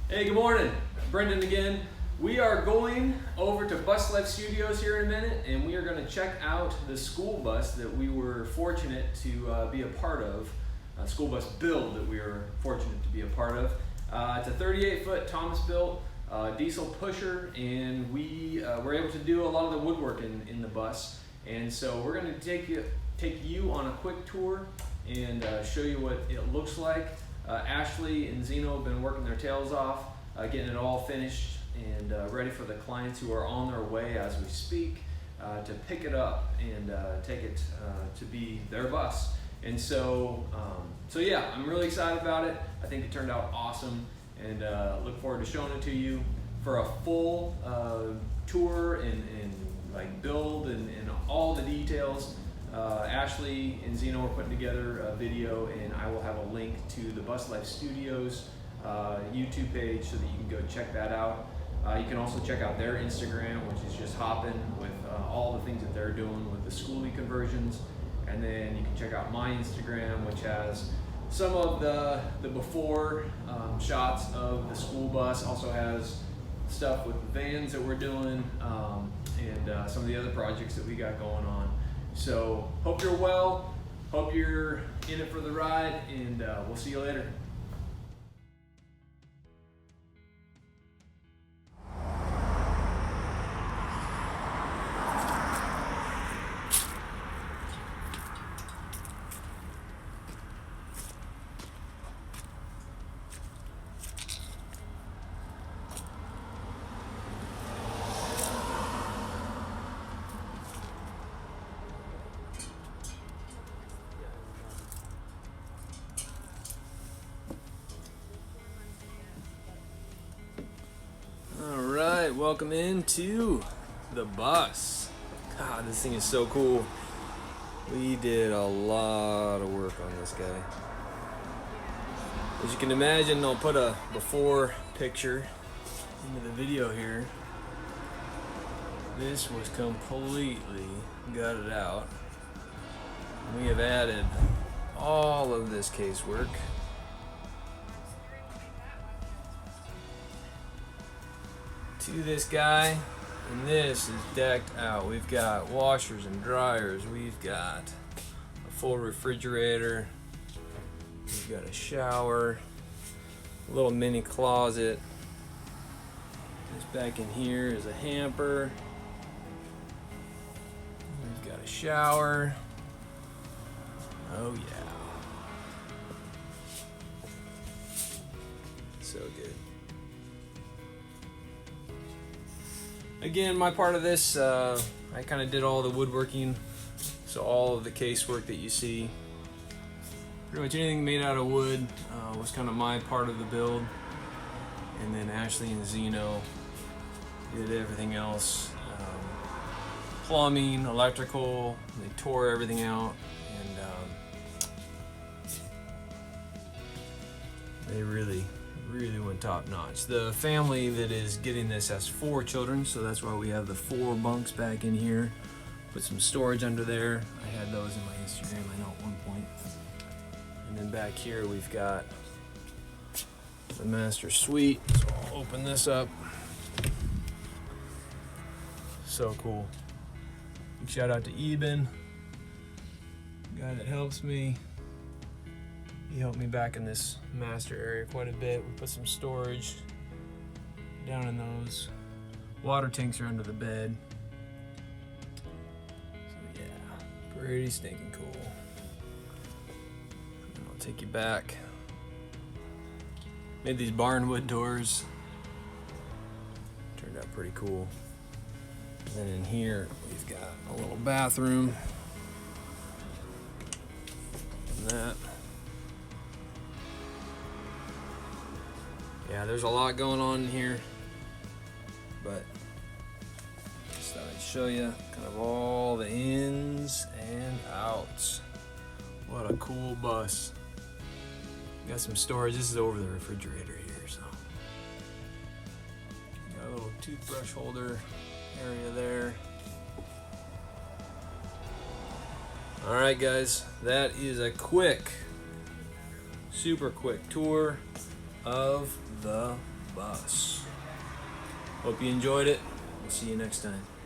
Hey, good morning. Brendon again. We are going over to Bus Life Studios here in a minute, and we are going to check out the school bus that we were fortunate to be a part of, a school bus build that we were fortunate to be a part of. It's a 38-foot Thomas-built diesel pusher, and we were able to do a lot of the woodworking in the bus. And so we're going to take you on a quick tour and show you what it looks like. Ashley and Zeno have been working their tails off, getting it all finished and ready for the clients who are on their way as we speak to pick it up and take it to be their bus. And so yeah, I'm really excited about it. I think it turned out awesome, and look forward to showing it to you for a full tour and like build and all the details. Ashley and Zeno are putting together a video, and I will have a link to the Bus Life Studios YouTube page so that you can go check that out. You can also check out their Instagram, which is just hopping with all the things that they're doing with the skoolie conversions. And then you can check out my Instagram, which has some of the before shots of the school bus, also has stuff with the vans that we're doing, and some of the other projects that we got going on. So hope you're well, hope you're in it for the ride, and we'll see you later. Alright, welcome into the bus. God, this thing is so cool. We did a lot of work on this guy. As you can imagine, I'll put a before picture into the video here. This was completely gutted out. We have added all of this casework. To this guy, and this is decked out. We've got washers and dryers, we've got a full refrigerator, we've got a shower, a little mini closet. This back in here is a hamper. We've got a shower. Oh yeah, so good. Again, my part of this, I kind of did all the woodworking, so all of the casework that you see, pretty much anything made out of wood was kind of my part of the build. And then Ashley and Zeno did everything else, plumbing, electrical. They tore everything out, and they really went top notch. The family that is getting this has 4 children, so that's why we have the 4 bunks back in here. Put some storage under there. I had those in my Instagram, I know, at one point. And then back here we've got the master suite. So I'll open this up. So cool. Big shout out to Eben, guy that helps me. He helped me back in this master area quite a bit. We put some storage down in those. Water tanks are under the bed. So yeah, pretty stinking cool. And I'll take you back. Made these barnwood doors. Turned out pretty cool. And then in here, we've got a little bathroom. And that. Yeah, there's a lot going on in here, but just thought I'd show you kind of all the ins and outs. What a cool bus. Got some storage. This is over the refrigerator here, so. Got a little toothbrush holder area there. All right, guys, that is a quick, super quick tour of the bus. Hope you enjoyed it. We'll see you next time.